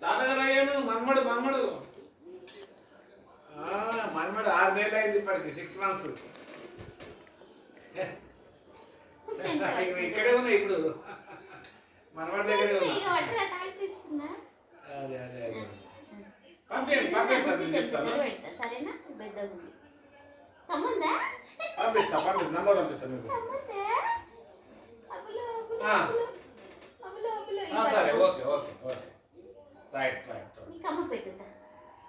తాతగారు అయ్యాను మన్మడు మన్మడు మన్మడు 6 నెలలు అయింది ఇప్పటికి 6 months. ఇక్కడే ఉన్నాయి ఇప్పుడు మనవాడి దగ్గరే ఉన్నా. అదే అదే అదే పంపించండి పంపించండి సరేనా పంపిస్తా నంబర్ పంపిస్తా మీకు. సరే okay okay okay right right కమ్మ పెట్టుదా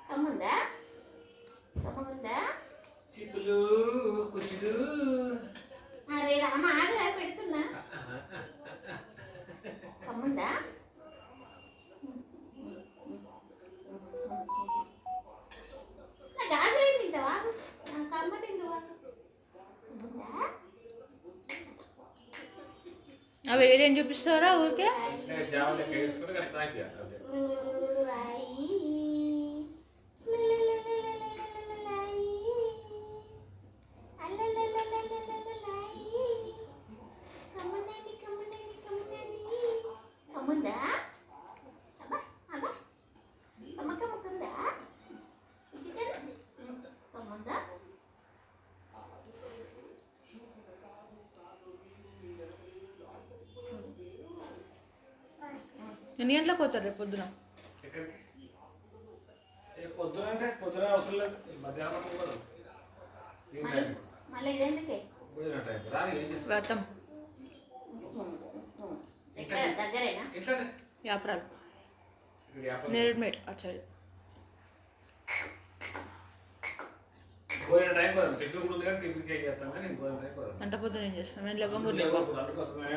కమ్ముందా కమ్ముందా చిప్పులు కుచులు అరే రామ ఆగరా పెడుతున్నా కమ్ముందా నా గాజులు ఏం తింటావా కమ్మ తింటావా అవి ఏదేం చూపిస్తారా ఊరికే ఎన్ని గంటలకు పోతారు రేపు పొద్దున? పొద్దున అంటే పొద్దున అవసరం లేదు మధ్యాహ్నం కూడా వ్రతం దగ్గరేనా వ్యాపారాలు నేరేడ్మేట్ అచ్చాడు భోజన టైం టిఫిన్ కూడా ఉంది కానీ టిఫిన్కి ఏం చేస్తాం కానీ భోజన టైం అంత పొద్దున ఏం చేస్తాం నేను లేవం కూడా